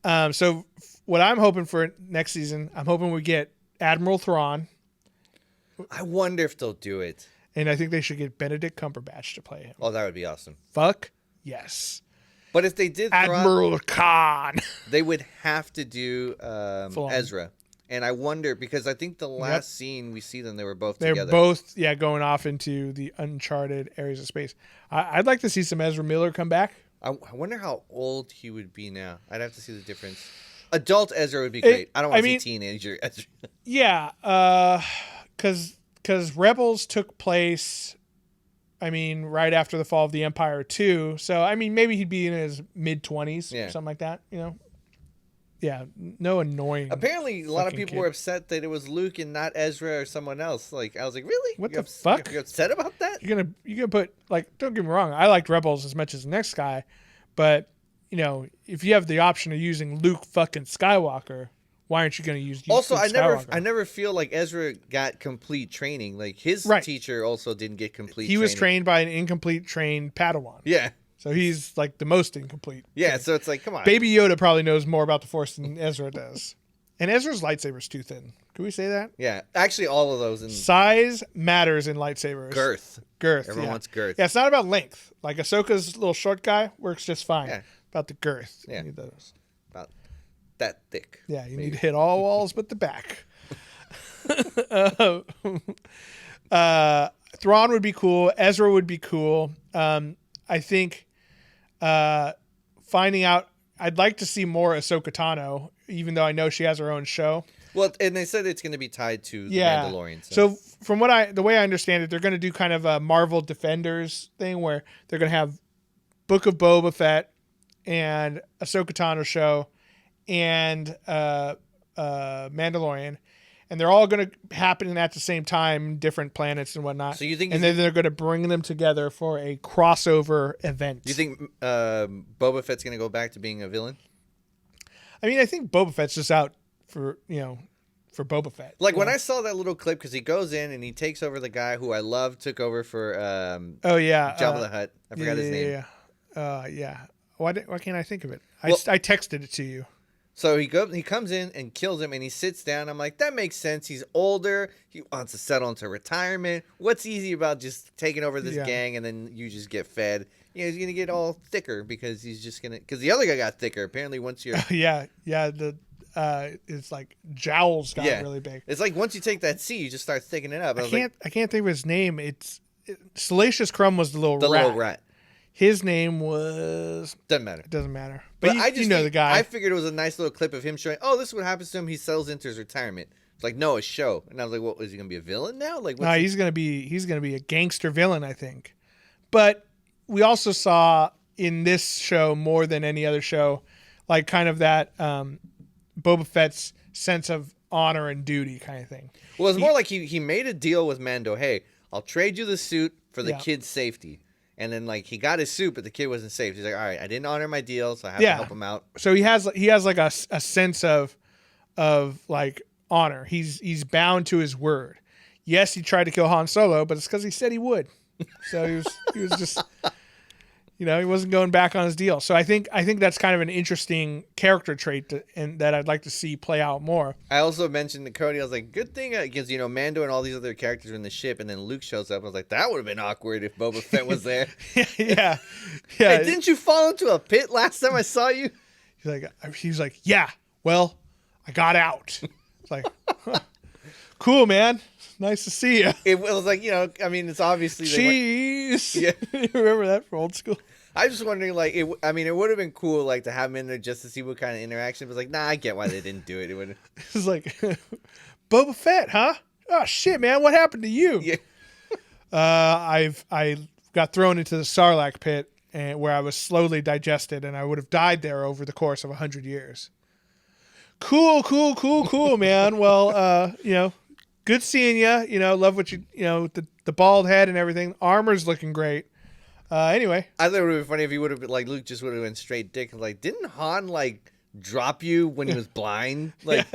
So what I'm hoping for next season, I'm hoping we get Admiral Thrawn. I wonder if they'll do it. And I think they should get Benedict Cumberbatch to play him. Oh, that would be awesome. Fuck yes. But if they did Admiral Khan, they would have to do Ezra. And I wonder, because I think the last scene we see them, they were both together. They're both, going off into the uncharted areas of space. I'd like to see some Ezra Miller come back. I wonder how old he would be now. I'd have to see the difference. Adult Ezra would be great. I don't want to see teenager Ezra. Yeah, because Rebels took place, right after the fall of the Empire too. So, maybe he'd be in his mid-20s or something like that, Yeah, no annoying. Apparently, a lot of people were upset that it was Luke and not Ezra or someone else. Like, I was like, really? What the fuck? You're upset about that? You're gonna put, like, don't get me wrong. I liked Rebels as much as the next guy, but if you have the option of using Luke fucking Skywalker, why aren't you going to use Also, Luke Skywalker? I never feel like Ezra got complete training. Like his Right. teacher also didn't get complete. He was trained by an incomplete trained Padawan. Yeah. So he's like the most incomplete. Yeah. So it's like, come on. Baby Yoda probably knows more about the Force than Ezra does. And Ezra's lightsaber's too thin. Can we say that? Yeah. Actually, all of those. Size matters in lightsabers. Girth. Everyone wants girth. Yeah, it's not about length. Like Ahsoka's little short guy works just fine. Yeah. About the girth. Yeah. You need those. About that thick. Yeah, you need to hit all walls but the back. Thrawn would be cool. Ezra would be cool. I think finding out, I'd like to see more Ahsoka Tano, even though I know she has her own show. Well, and they said it's going to be tied to the Mandalorian. So from the way I understand it, they're going to do kind of a Marvel Defenders thing where they're going to have Book of Boba Fett and Ahsoka Tano show and Mandalorian, and they're all going to happen at the same time, different planets and whatnot. So you think, and then they're going to bring them together for a crossover event. Do you think Boba Fett's going to go back to being a villain? I mean, I think Boba Fett's just out for for Boba Fett. Like when I saw that little clip, because he goes in and he takes over the guy who I love took over for Jabba the Hutt. I forgot his name. Yeah. Why can't I think of it? I texted it to you. So he comes in and kills him, and he sits down. I'm like, that makes sense. He's older. He wants to settle into retirement. What's easy about just taking over this gang and then you just get fed? He's gonna get all thicker because because the other guy got thicker. Apparently, once you're it's like jowls got really big. It's like once you take that C, you just start thickening up. I can't think of his name. Salacious Crumb was the little rat. His name was... Doesn't matter. It doesn't matter. But I just know the guy. I figured it was a nice little clip of him showing, this is what happens to him. He settles into his retirement. It's like, no, a show. And I was like, what, is he going to be a villain now? Like, no, he's going to be a gangster villain, I think. But we also saw in this show, more than any other show, like kind of that Boba Fett's sense of honor and duty kind of thing. Well, it's more like he made a deal with Mando. Hey, I'll trade you the suit for the kid's safety. And then, like, he got his suit, but the kid wasn't safe. He's like, all right, I didn't honor my deal, so I have to help him out. So he has like a sense of like honor. He's bound to his word. Yes, he tried to kill Han Solo, but it's because he said he would. So he was just, he wasn't going back on his deal. So I think that's kind of an interesting character trait that I'd like to see play out more. I also mentioned to Cody, I was like, good thing, because, Mando and all these other characters are in the ship, and then Luke shows up. I was like, that would have been awkward if Boba Fett was there. yeah. Hey, didn't you fall into a pit last time I saw you? He was like, yeah, well, I got out. It's like, cool, man. Nice to see you. It was like, it's obviously... Cheese. You remember that from old school? I was just wondering, like, it would have been cool, like, to have him in there just to see what kind of interaction. But like, nah, I get why they didn't do it. It was like, Boba Fett, huh? Oh shit, man, what happened to you? Yeah. I got thrown into the Sarlacc pit, where I was slowly digested, and I would have died there over the course of 100 years. Cool, man. Well, good seeing you. Love what the bald head and everything. Armor's looking great. Anyway, I thought it would have been funny if he would have been like Luke just would have been straight dick. Like, didn't Han like drop you when he was blind? Like,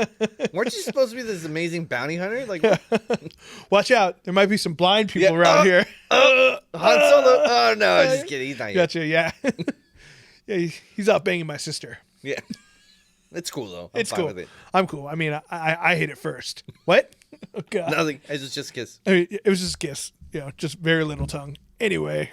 weren't you supposed to be this amazing bounty hunter? Like, watch out, there might be some blind people around here. Han Solo. Oh no, I'm just kidding. He's not here. Gotcha. Yeah, yeah. He's out banging my sister. Yeah, it's cool though. It's cool. With it. I'm cool. I mean, I hit it first. What? Oh God. Nothing. It was just a kiss. I mean, it was just a kiss. Just very little tongue. Anyway.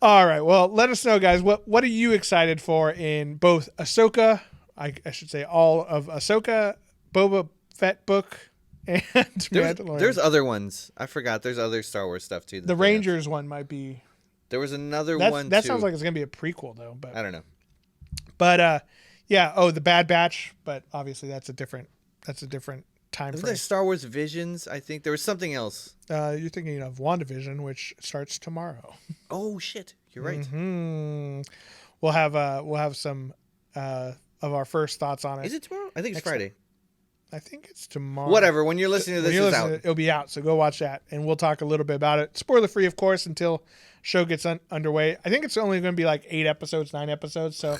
All right. Well, let us know, guys. What are you excited for in both Ahsoka? I should say all of Ahsoka, Boba Fett book, and Mandalorian. There's other ones. I forgot. There's other Star Wars stuff too. The Rangers one might be. There was another one. That sounds like it's gonna be a prequel though. But I don't know. But yeah. Oh, the Bad Batch. But obviously that's a different time frame. There Star Wars Visions? I think there was something else. You're thinking of WandaVision, which starts tomorrow. Oh shit! You're right. Mm-hmm. We'll have some of our first thoughts on it. Is it tomorrow? I think it's Friday. I think it's tomorrow. Whatever. When you're listening to this, it's out. It'll be out, so go watch that, and we'll talk a little bit about it. Spoiler free, of course, until show gets underway. I think it's only going to be like 9 episodes, so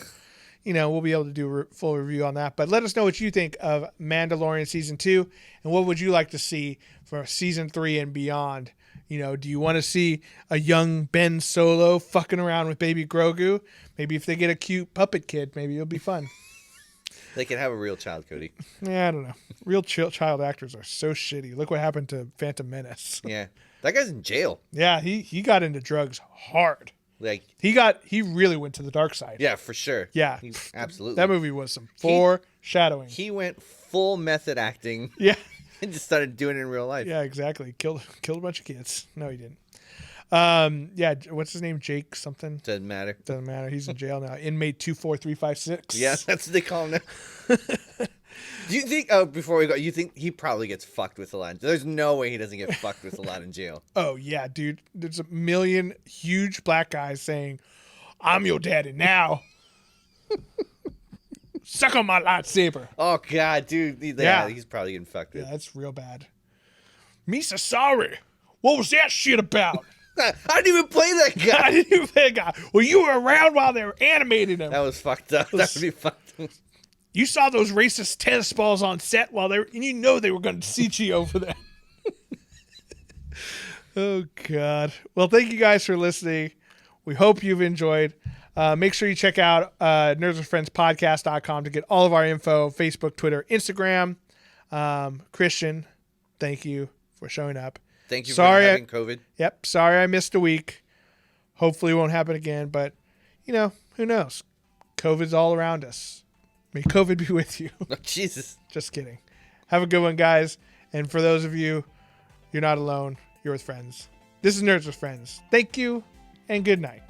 we'll be able to do a full review on that. But let us know what you think of Mandalorian Season 2, and what would you like to see for Season 3 and beyond. Do you want to see a young Ben Solo fucking around with baby Grogu? Maybe if they get a cute puppet kid, maybe it'll be fun. They can have a real child, Cody. Yeah, I don't know. Real child actors are so shitty. Look what happened to Phantom Menace. Yeah. That guy's in jail. Yeah, he got into drugs hard. Like he really went to the dark side. Yeah, for sure. Yeah. Absolutely. That movie was some foreshadowing. He went full method acting. Yeah. And just started doing it in real life. Yeah, exactly. Killed a bunch of kids. No, he didn't. Yeah, what's his name? Jake something? Doesn't matter. Doesn't matter. He's in jail now. Inmate 24356. Yeah, that's what they call him now. Do you think, before we go, you think he probably gets fucked with a lot? There's no way he doesn't get fucked with a lot in jail. Oh, yeah, dude. There's a million huge black guys saying, I'm your daddy now. Suck on my lightsaber. Oh, God, dude. Yeah, he's probably getting fucked with. Yeah, that's real bad. Misa, sorry. What was that shit about? I didn't even play that guy. I didn't even play that guy. Well, you were around while they were animating him. That was fucked up. That would be fucked up. You saw those racist tennis balls on set while they were, and you know they were going to CGO for that. Oh, God. Well, thank you guys for listening. We hope you've enjoyed. Make sure you check out nerdswithfriendspodcast.com to get all of our info, Facebook, Twitter, Instagram. Christian, thank you for showing up. Thank you for having COVID. Yep. Sorry I missed a week. Hopefully it won't happen again, but, who knows? COVID's all around us. May COVID be with you. Oh, Jesus. Just kidding. Have a good one, guys. And for those of you, you're not alone. You're with friends. This is Nerds with Friends. Thank you, and good night.